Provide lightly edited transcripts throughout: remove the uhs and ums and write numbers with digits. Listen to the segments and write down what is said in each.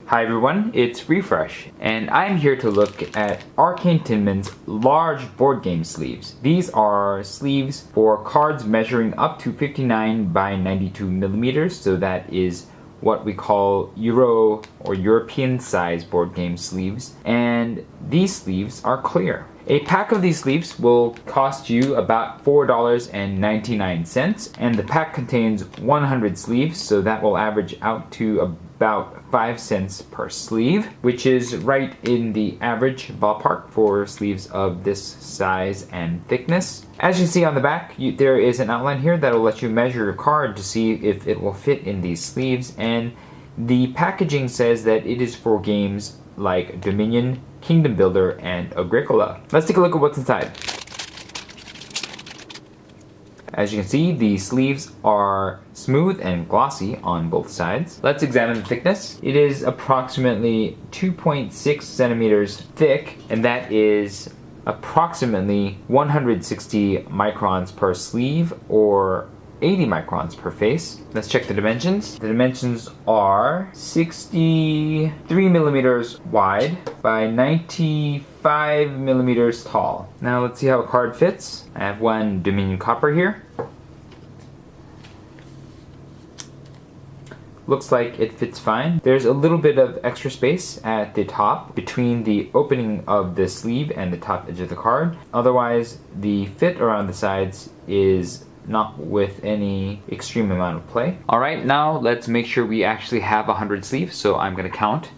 Hi everyone, it's Refresh, and I'm here to look at Arcane Tinmen's large board game sleeves. These are sleeves for cards measuring up to 59 by 92 millimeters, so that is what we call Euro or European size board game sleeves, and these sleeves are clear. A pack of these sleeves will cost you about $4.99, and the pack contains 100 sleeves, so that will average out to about 5 cents per sleeve, which is right in the average ballpark for sleeves of this size and thickness. As you see on the back, there is an outline here that will let you measure your card to see if it will fit in these sleeves, and the packaging says that it is for games like Dominion, Kingdom Builder, and Agricola. Let's take a look at what's inside. As you can see, the sleeves are smooth and glossy on both sides. Let's examine the thickness. It is approximately 2.6 centimeters thick, and that is approximately 160 microns per sleeve, or 80 microns per face. Let's check the dimensions. The dimensions are 63 millimeters wide by 95 millimeters tall. Now let's see how a card fits. I have one Dominion Copper here. Looks like it fits fine. There's a little bit of extra space at the top between the opening of the sleeve and the top edge of the card. Otherwise, the fit around the sides is not with any extreme amount of play. Alright, now let's make sure we actually have 100 sleeves, so I'm gonna count.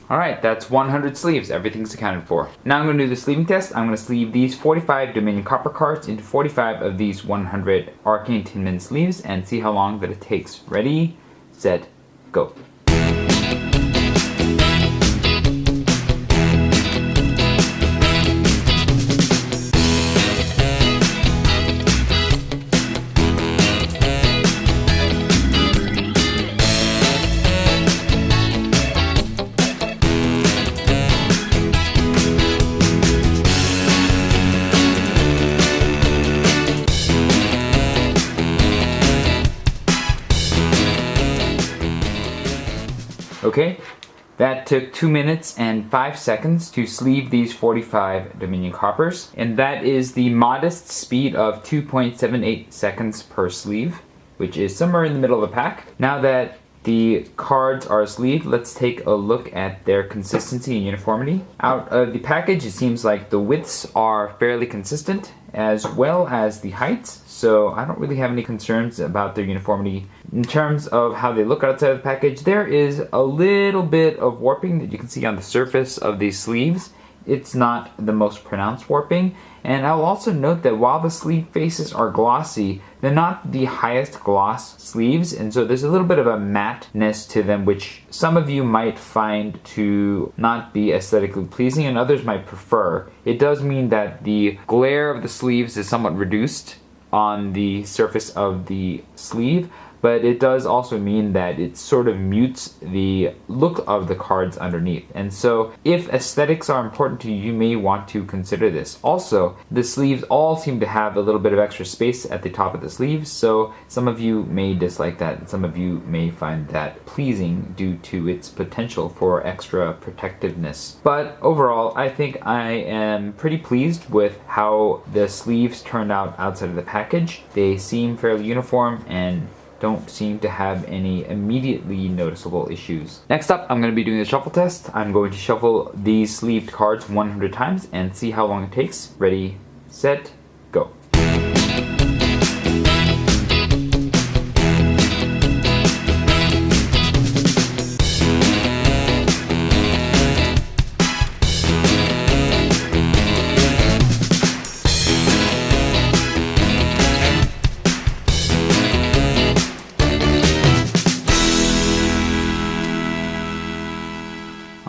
Alright, that's 100 sleeves. Everything's accounted for. Now I'm going to do the sleeving test. I'm going to sleeve these 45 Dominion Copper cards into 45 of these 100 Arcane Tinmen sleeves and see how long that it takes. Ready, set, go. Okay, that took 2 minutes and 5 seconds to sleeve these 45 Dominion Coppers, and that is the modest speed of 2.78 seconds per sleeve, which is somewhere in the middle of the pack. Now that the cards are sleeved, let's take a look at their consistency and uniformity. Out of the package, it seems like the widths are fairly consistent, as well as the heights, so I don't really have any concerns about their uniformity. In terms of how they look outside of the package, there is a little bit of warping that you can see on the surface of these sleeves. It's not the most pronounced warping, and I'll also note that while the sleeve faces are glossy, they're not the highest gloss sleeves, and so there's a little bit of a matteness to them, which some of you might find to not be aesthetically pleasing and others might prefer. It does mean that the glare of the sleeves is somewhat reduced on the surface of the sleeve, but it does also mean that it sort of mutes the look of the cards underneath. And so if aesthetics are important to you, you may want to consider this. Also, the sleeves all seem to have a little bit of extra space at the top of the sleeves, so some of you may dislike that, and some of you may find that pleasing due to its potential for extra protectiveness. But overall, I think I am pretty pleased with how the sleeves turned out outside of the package. They seem fairly uniform and don't seem to have any immediately noticeable issues. Next up, I'm going to be doing the shuffle test. I'm going to shuffle these sleeved cards 100 times and see how long it takes. Ready, set, go.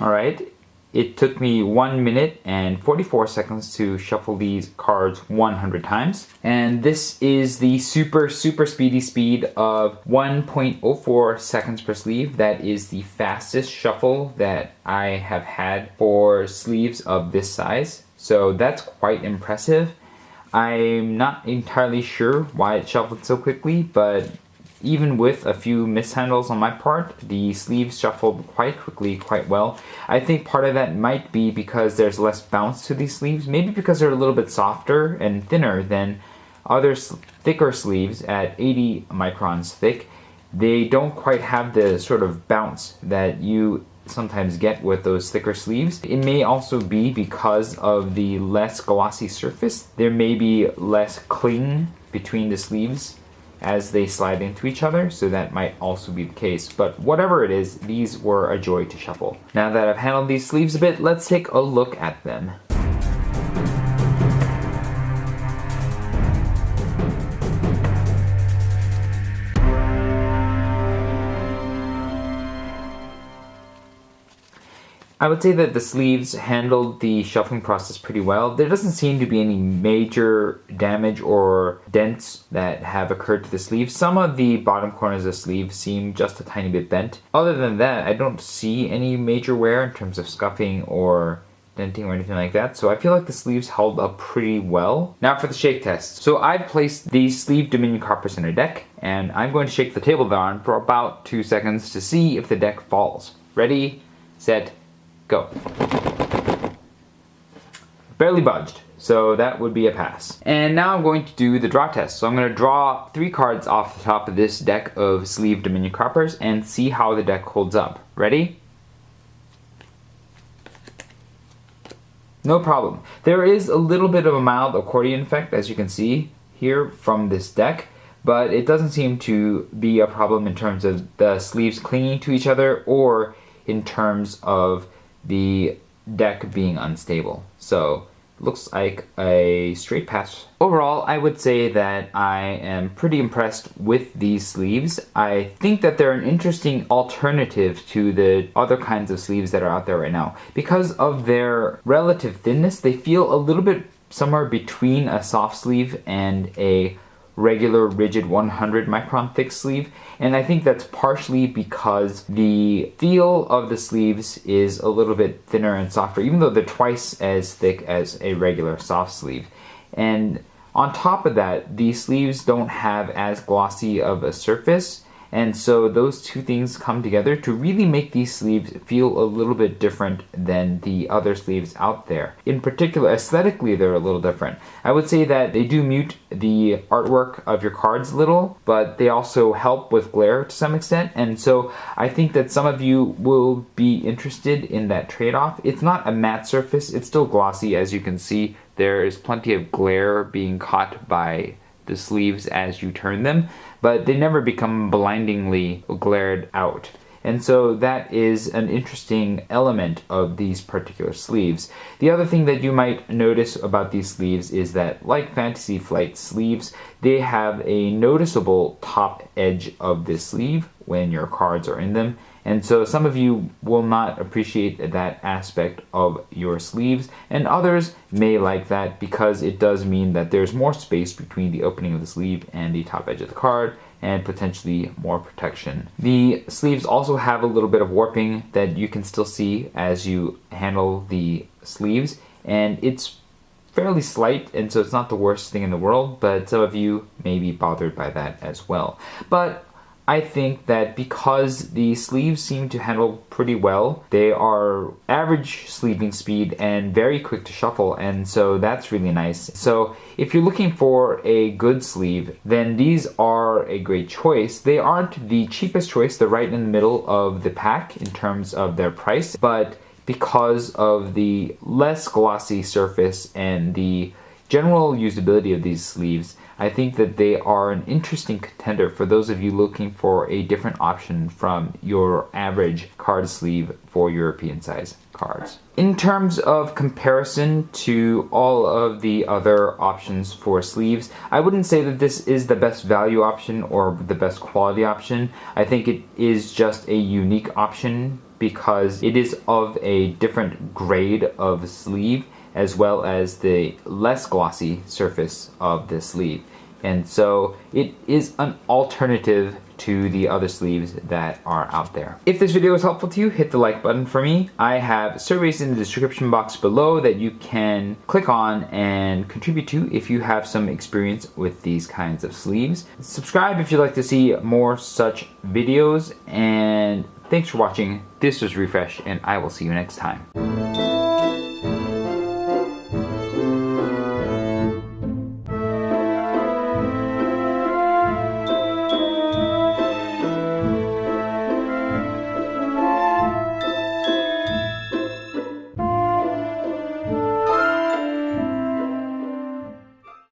Alright, It took me 1 minute and 44 seconds to shuffle these cards 100 times. And this is the super speedy speed of 1.04 seconds per sleeve. That is the fastest shuffle that I have had for sleeves of this size. So that's quite impressive. I'm not entirely sure why it shuffled so quickly, but even with a few mishandles on my part, the sleeves shuffled quite quickly, quite well. I think part of that might be because there's less bounce to these sleeves, maybe because they're a little bit softer and thinner than other thicker sleeves at 80 microns thick. They don't quite have the sort of bounce that you sometimes get with those thicker sleeves. It may also be because of the less glossy surface. There may be less cling between the sleeves as they slide into each other, so that might also be the case. But whatever it is, these were a joy to shuffle. Now that I've handled these sleeves a bit, let's take a look at them. I would say that the sleeves handled the shuffling process pretty well. There doesn't seem to be any major damage or dents that have occurred to the sleeves. Some of the bottom corners of the sleeve seem just a tiny bit bent. Other than that, I don't see any major wear in terms of scuffing or denting or anything like that. So I feel like the sleeves held up pretty well. Now for the shake test. So I've placed these sleeve Dominion carpers in a deck, and I'm going to shake the table they're on for about 2 seconds to see if the deck falls. Ready, set, go. Barely budged, so that would be a pass. And now I'm going to do the draw test. So I'm going to draw 3 cards off the top of this deck of sleeve Dominion Coppers and see how the deck holds up. Ready? No problem. There is a little bit of a mild accordion effect, as you can see here from this deck, but it doesn't seem to be a problem in terms of the sleeves clinging to each other or in terms of the deck being unstable. So looks like a straight pass. Overall, I would say that I am pretty impressed with these sleeves. I think that they're an interesting alternative to the other kinds of sleeves that are out there right now. Because of their relative thinness, they feel a little bit somewhere between a soft sleeve and a regular rigid 100 micron thick sleeve, and I think that's partially because the feel of the sleeves is a little bit thinner and softer, even though they're twice as thick as a regular soft sleeve. And on top of that, the sleeves don't have as glossy of a surface, and so those two things come together to really make these sleeves feel a little bit different than the other sleeves out there. In particular, aesthetically, they're a little different. I would say that they do mute the artwork of your cards a little, but they also help with glare to some extent, and so I think that some of you will be interested in that trade-off. It's not a matte surface, it's still glossy, as you can see. There is plenty of glare being caught by the sleeves as you turn them, but they never become blindingly glared out. And so that is an interesting element of these particular sleeves. The other thing that you might notice about these sleeves is that, like Fantasy Flight sleeves, they have a noticeable top edge of the sleeve when your cards are in them. And so some of you will not appreciate that aspect of your sleeves, and others may like that because it does mean that there's more space between the opening of the sleeve and the top edge of the card, and potentially more protection. The sleeves also have a little bit of warping that you can still see as you handle the sleeves, and it's fairly slight, and so it's not the worst thing in the world, but some of you may be bothered by that as well. But I think that because the sleeves seem to handle pretty well, they are average sleeving speed and very quick to shuffle, and so that's really nice. So if you're looking for a good sleeve, then these are a great choice. They aren't the cheapest choice, they're right in the middle of the pack in terms of their price, but because of the less glossy surface and the general usability of these sleeves, I think that they are an interesting contender for those of you looking for a different option from your average card sleeve for European size cards. In terms of comparison to all of the other options for sleeves, I wouldn't say that this is the best value option or the best quality option. I think it is just a unique option because it is of a different grade of sleeve, as well as the less glossy surface of the sleeve. And so it is an alternative to the other sleeves that are out there. If this video was helpful to you, hit the like button for me. I have surveys in the description box below that you can click on and contribute to if you have some experience with these kinds of sleeves. Subscribe if you'd like to see more such videos, and thanks for watching. This was Refresh, and I will see you next time.